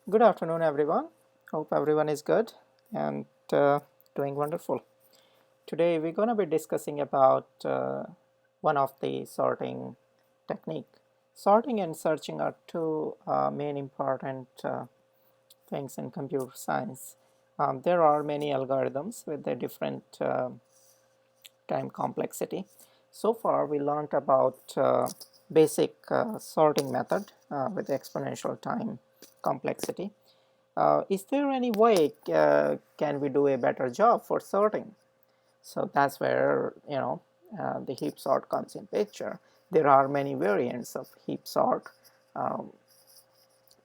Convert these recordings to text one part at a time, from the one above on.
Good afternoon, everyone. Hope everyone is good and doing wonderful. Today, we're going to be discussing about one of the sorting technique. Sorting and searching are two main important things in computer science. There are many algorithms with a different time complexity. So far, we learned about basic sorting method with exponential time complexity. Is there any way can we do a better job for sorting? So that's where the heap sort comes in picture. There are many variants of heap sort, um,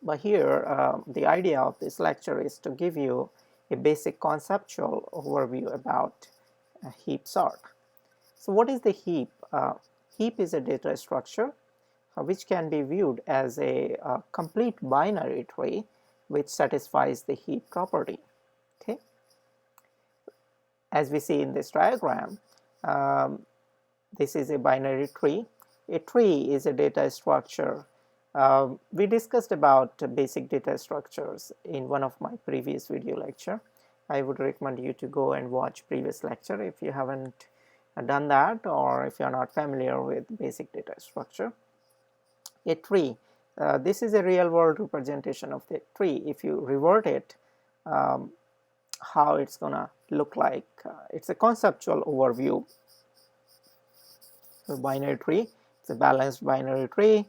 but here the idea of this lecture is to give you a basic conceptual overview about heap sort. So what is the heap? Heap is a data structure which can be viewed as a complete binary tree which satisfies the heap property. Okay, as we see in this diagram, um, this is a binary tree. A tree is a data structure. We discussed about basic data structures in one of my previous video lecture. I would recommend you to go and watch previous lecture if you haven't done that, or if you're not familiar with basic data structure. A tree, this is a real world representation of the tree. If you revert it, um, how it's gonna look like. It's a conceptual overview. So binary tree, it's a balanced binary tree.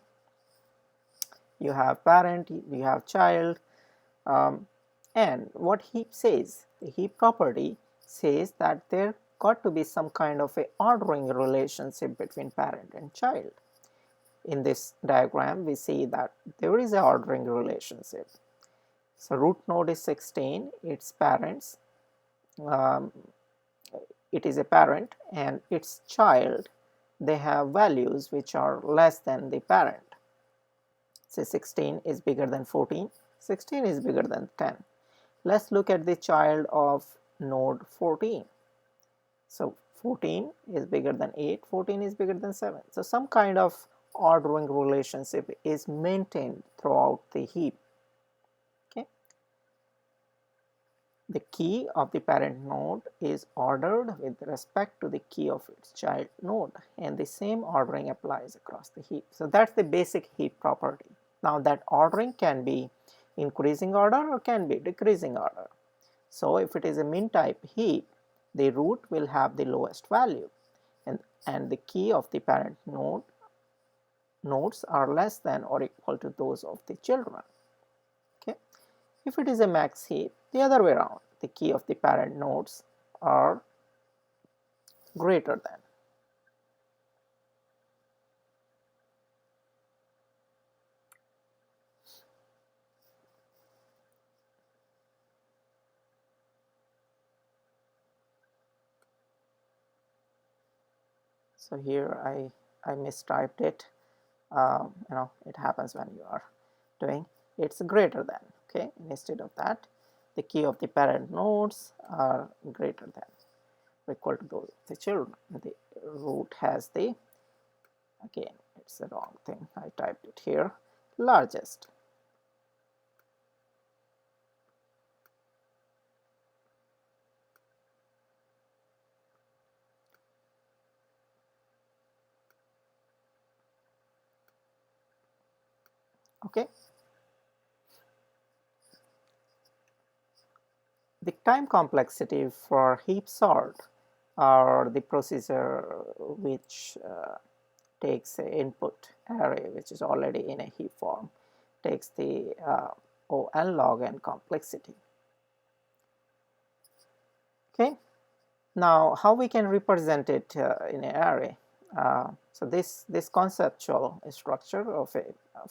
You have parent, you have child, um, and what heap says, the heap property says that there got to be some kind of a ordering relationship between parent and child. In this diagram, we see that there is an ordering relationship. So root node is 16, its parents, um, it is a parent, and its child, they have values which are less than the parent. Say 16 is bigger than 14, 16 is bigger than 10. Let's look at the child of node 14. So 14 is bigger than 8, 14 is bigger than 7. So some kind of ordering relationship is maintained throughout the heap. Okay. The key of the parent node is ordered with respect to the key of its child node, and the same ordering applies across the heap. So that's the basic heap property. Now that ordering can be increasing order or can be decreasing order. So if it is a min type heap, the root will have the lowest value, and the key of the parent nodes are less than or equal to those of the children. Okay. If it is a max heap, the other way around, the key of the parent nodes are greater than. So here I mistyped it. It happens when you are doing it's greater than. Okay, instead of that, the key of the parent nodes are greater than or equal to those of the children. The root has the, again it's the wrong thing, I typed it here, largest. Okay. The time complexity for heap sort, or the procedure which takes an input array which is already in a heap form, takes the O n log n complexity. Okay. Now how we can represent it in an array? So this conceptual structure of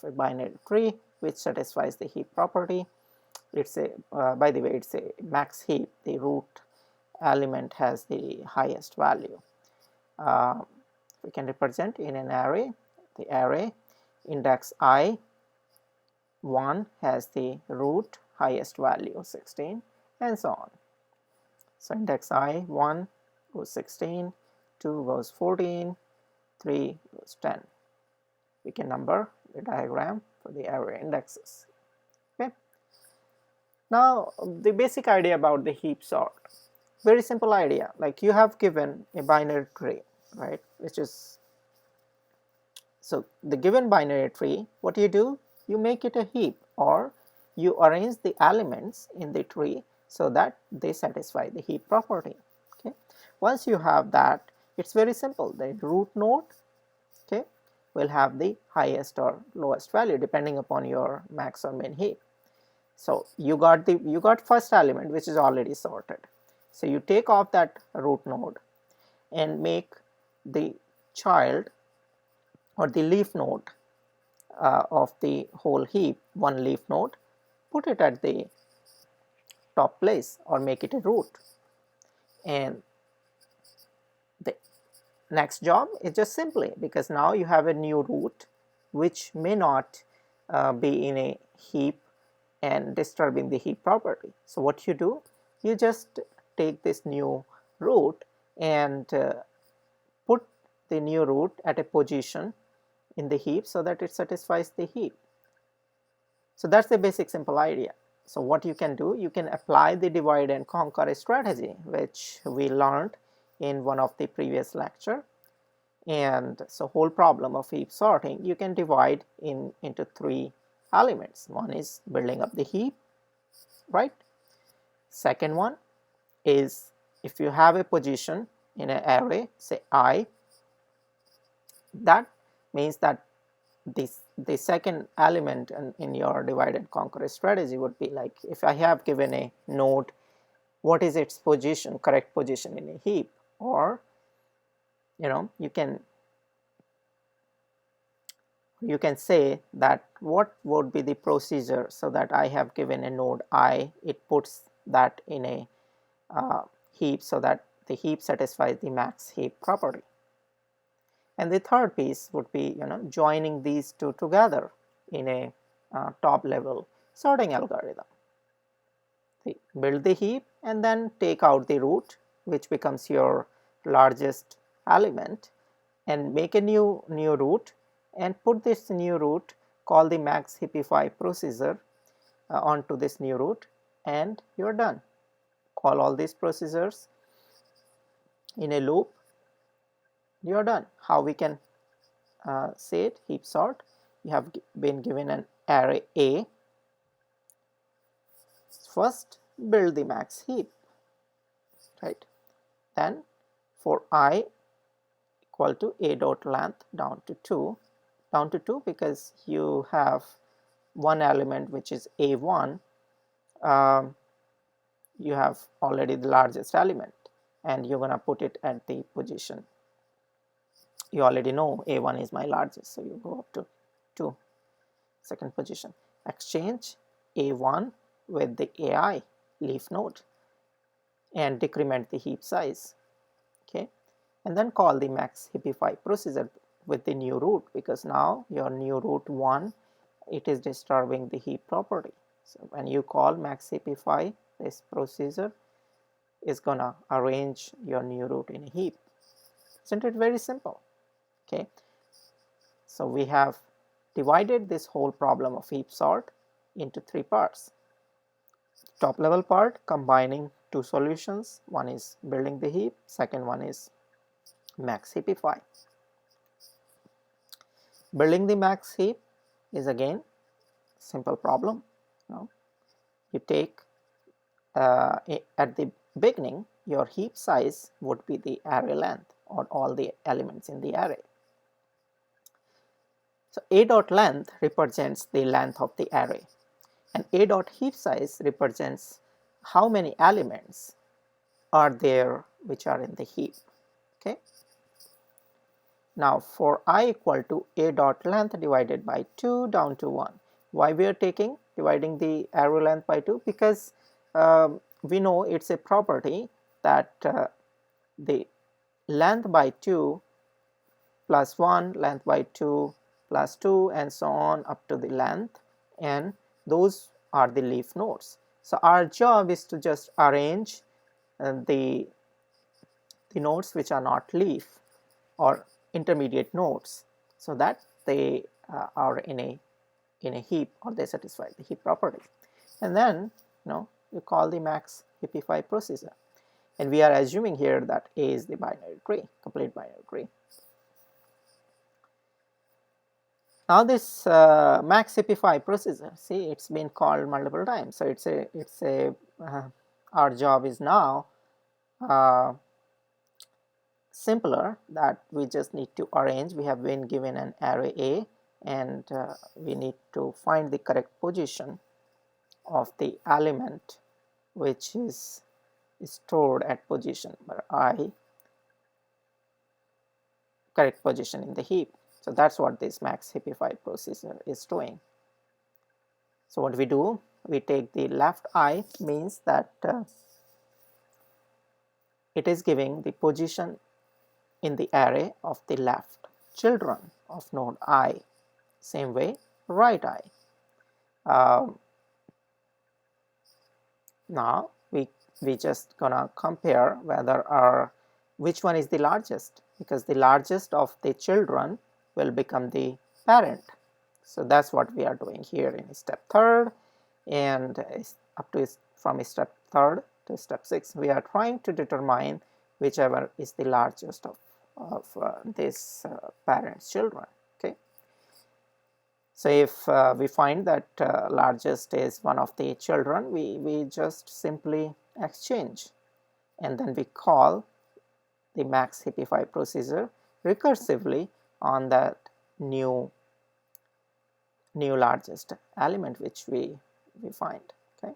a binary tree which satisfies the heap property, it's a by the way, it's a max heap. The root element has the highest value. We can represent in an array, the array index I 1 has the root highest value 16, and so on. So index I 1 goes 16, 2 goes 14, 3 goes 10. We can number the diagram for the array indexes. Okay. Now the basic idea about the heap sort, very simple idea, like you have given a binary tree, right, which is, so the given binary tree, what you do, you make it a heap, or you arrange the elements in the tree so that they satisfy the heap property. Okay, once you have that, it's very simple. The root node, okay, will have the highest or lowest value depending upon your max or min heap. So you got first element which is already sorted. So you take off that root node and make the child or the leaf node of the whole heap one leaf node, put it at the top place or make it a root, and the next job is just simply, because now you have a new root which may not be in a heap and disturbing the heap property. So what you do, you just take this new root and put the new root at a position in the heap so that it satisfies the heap. So that's the basic simple idea. So what you can do, you can apply the divide and conquer strategy which we learned in one of the previous lecture. And so whole problem of heap sorting, you can divide into three elements. One is building up the heap, right? Second one is, if you have a position in an array, say I, that means that the second element in your divide and conquer strategy would be like, if I have given a node, what is its position, correct position in a heap, or you can say that what would be the procedure, so that I have given a node I, it puts that in a heap so that the heap satisfies the max heap property. And the third piece would be joining these two together in a top level sorting algorithm. Build the heap and then take out the root, which becomes your largest element, and make a new root and put this new root, call the max heapify procedure onto this new root, and you're done. Call all these procedures in a loop, you're done. How we can say it? Heap sort. You have been given an array A. First build the max heap, right? Then for I equal to a dot length down to 2 because you have one element which is a1, you have already the largest element and you're gonna put it at the position. You already know a1 is my largest, so you go up to 2, second position. Exchange a1 with the ai leaf node and decrement the heap size, okay, and then call the max heapify procedure with the new root, because now your new root 1, it is disturbing the heap property. So when you call max heapify, this procedure is gonna arrange your new root in a heap. Isn't it very simple? Okay, so we have divided this whole problem of heap sort into three parts. Top level part, combining two solutions. One is building the heap, second one is max heapify. Building the max heap is again simple problem. You take at the beginning, your heap size would be the array length or all the elements in the array. So a dot length represents the length of the array, and a dot heap size represents how many elements are there which are in the heap. Okay. Now for I equal to a dot length divided by 2 down to 1. Why we are dividing the array length by 2? Because we know it's a property that the length by 2 plus 1, length by 2 plus 2, and so on up to the length, and those are the leaf nodes. So our job is to just arrange the nodes which are not leaf or intermediate nodes, so that they are in a heap, or they satisfy the heap property. And then you call the max Heapify procedure. And we are assuming here that A is the binary tree, complete binary tree. Now this max Heapify procedure, see, it's been called multiple times. So our job is now simpler, that we just need to arrange. We have been given an array A, and we need to find the correct position of the element which is stored at position number I, correct position in the heap. So that's what this max Heapify procedure is doing. So what we do, we take the left I, means that it is giving the position in the array of the left children of node I. Same way, right I. Now we just gonna compare whether which one is the largest, because the largest of the children will become the parent. So that's what we are doing here in step 3rd, and up to from step 3rd to step 6 we are trying to determine whichever is the largest of this parent's children. Okay, so if we find that largest is one of the children, we just simply exchange, and then we call the max Heapify procedure recursively on that new largest element which we find. Okay,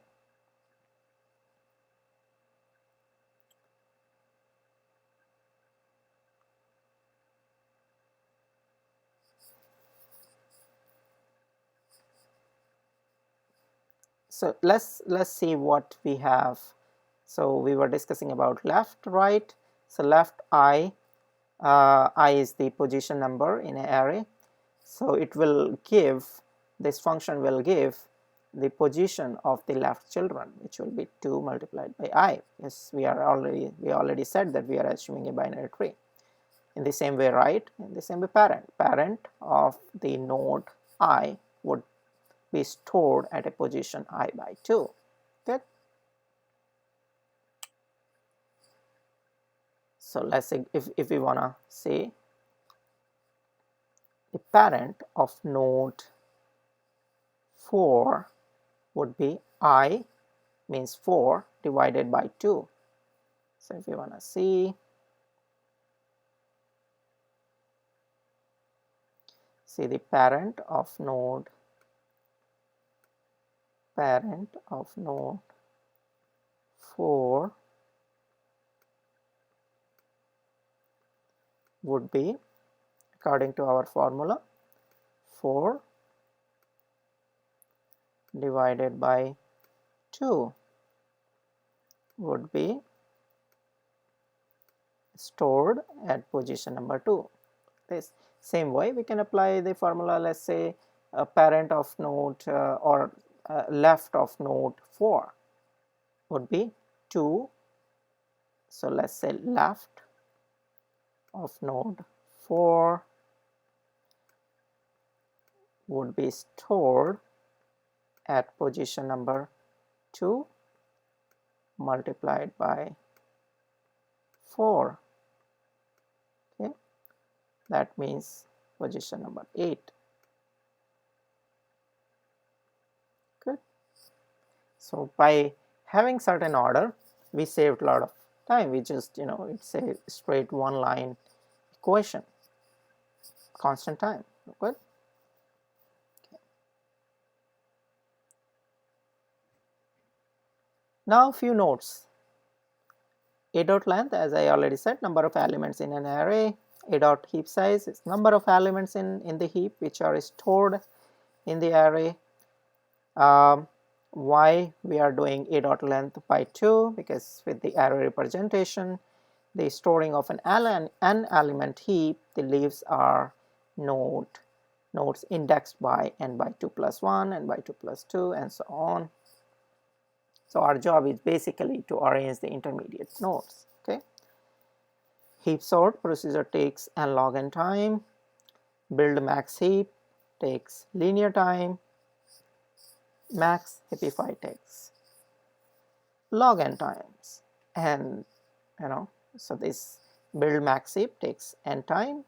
so let's see what we have. So we were discussing about left, right. So left I is the position number in an array. So it will give, this function will give the position of the left children, which will be 2 multiplied by I. Yes, we already said that we are assuming a binary tree. In the same way, right? In the same way, parent of the node I would be stored at a position I by 2. Okay. So let's say if we wanna say the parent of node 4 would be I, means 4 divided by 2. So if you want to see the parent of node 4 would be, according to our formula, 4 divided by 2 would be stored at position number 2. This same way we can apply the formula. Let's say a parent of node or left of node 4 would be 2. So let's say left of node 4 would be stored at position number 2 multiplied by 4. Okay, that means position number 8. Good. So by having certain order, we saved a lot of time. We just, it's a straight one line equation, constant time. Good. Okay. Now few notes. A dot length, as I already said, number of elements in an array. A dot heap size is number of elements in the heap which are stored in the array. Why we are doing a dot length by 2? Because with the array representation, the storing of an element heap, the leaves are nodes indexed by n by 2 plus 1, n by 2 plus 2, and so on. So our job is basically to arrange the intermediate nodes. Okay. Heap sort procedure takes n log n time. Build max heap takes linear time. Max Heapify takes log n times, and so this build max heap takes n time.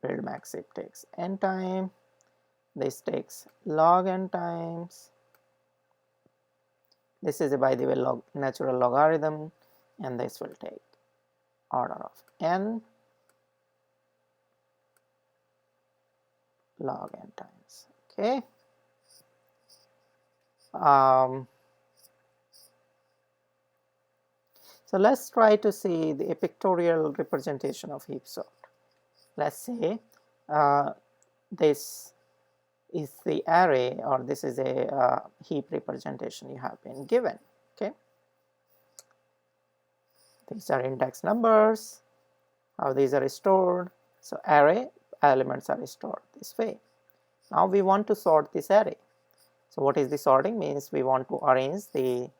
Build max heap takes n time. This takes log n times. This is, by the way, natural logarithm, and this will take order of n log n times. Okay. So let's try to see the pictorial representation of heap sort. Let's say this is the array, or this is a heap representation you have been given. Okay, these are index numbers, how these are stored. So array elements are stored this way. Now we want to sort this array. So what is the sorting? Means we want to arrange the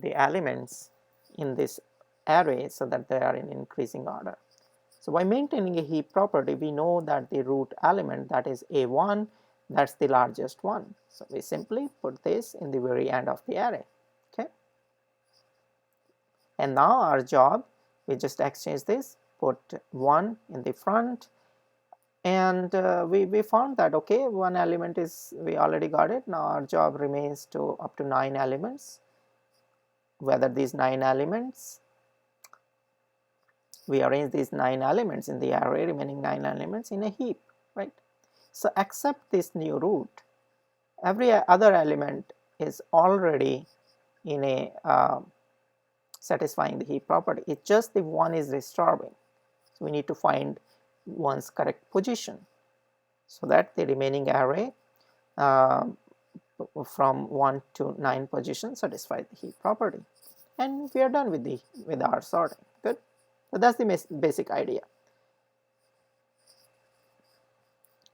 elements in this array so that they are in increasing order. So by maintaining a heap property, we know that the root element, that is A1, that's the largest one. So we simply put this in the very end of the array. Okay. And now our job, we just exchange this, put 1 in the front, and we found that okay, one element is, we already got it. Now our job remains to up to 9 elements. Whether these 9 elements, we arrange these 9 elements in the array, remaining 9 elements in a heap, right? So except this new root, every other element is already in a satisfying the heap property. It's just the one is disturbing. So we need to find one's correct position so that the remaining array from 1 to 9 positions satisfy the heap property, and we are done with our sorting. Good. So that's the basic idea.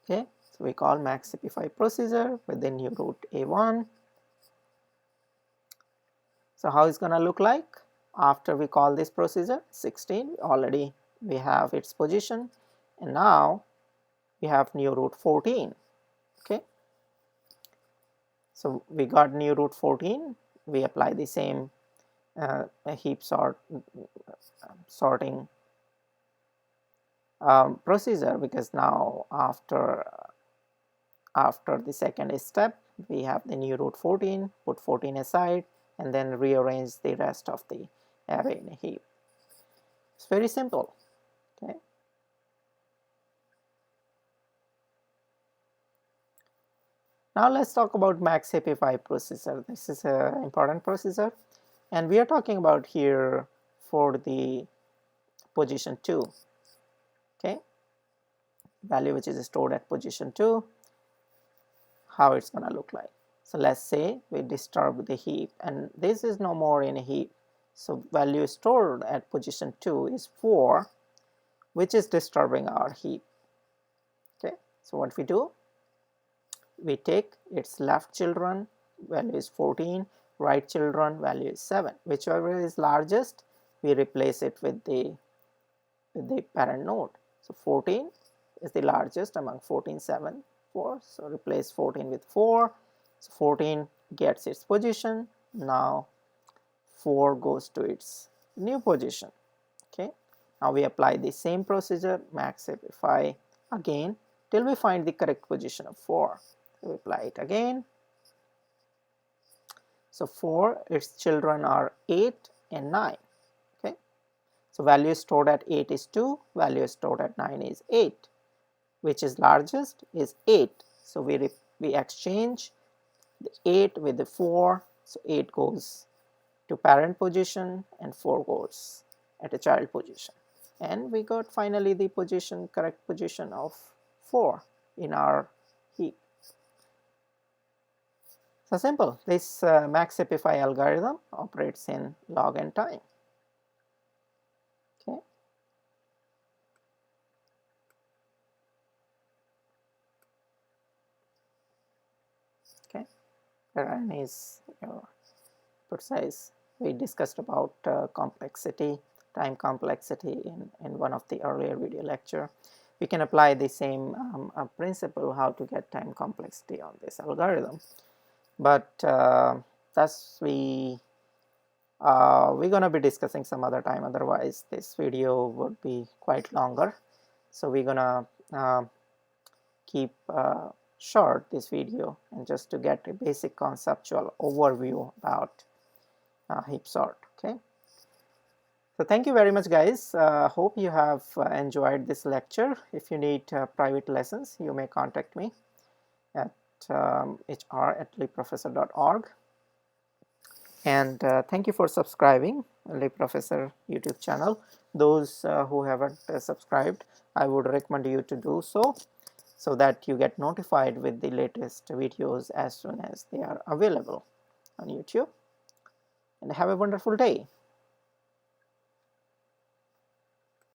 Okay, so we call max simplify procedure with the new root A1. So how it's gonna look like after we call this procedure? 16 already we have its position, and now we have new root 14. Okay, so we got new root 14. We apply the same heap sorting procedure, because now after the second step we have the new root 14, put 14 aside, and then rearrange the rest of the array in a heap. It's very simple. Okay. Now let's talk about max simplify procedure. This is an important procedure, and we are talking about here for the position 2. Okay, value which is stored at position 2, how it's gonna look like. So let's say we disturb the heap, and this is no more in a heap. So value stored at position 2 is 4, which is disturbing our heap. Okay, so what we do, we take its left children, value is 14, right children, value is 7. Whichever is largest, we replace it with the parent node. So 14 is the largest among 14, 7, 4. So replace 14 with 4. So 14 gets its position. Now 4 goes to its new position. Okay. Now we apply the same procedure, max simplify again till we find the correct position of 4. So we apply it again. So 4, its children are 8 and 9. Okay. So value stored at 8 is 2, value stored at 9 is 8. Which is largest is 8. So we exchange the 8 with the 4. So 8 goes to parent position and 4 goes at a child position. And we got finally the correct position of 4 in our heap. So simple. This max simplify algorithm operates in log n time. Okay. Okay. N is precise. We discussed about complexity, time complexity in one of the earlier video lecture. we can apply the same principle how to get time complexity on this algorithm. But that's we're gonna be discussing some other time, otherwise this video would be quite longer. So we're gonna keep short this video, and just to get a basic conceptual overview about Heapsort. Okay, so thank you very much, guys. Hope you have enjoyed this lecture. If you need private lessons, you may contact me at hr@leapprofessor.org. And thank you for subscribing Leap Professor YouTube channel. Those who haven't subscribed, I would recommend you to do so, so that you get notified with the latest videos as soon as they are available on YouTube. And have a wonderful day.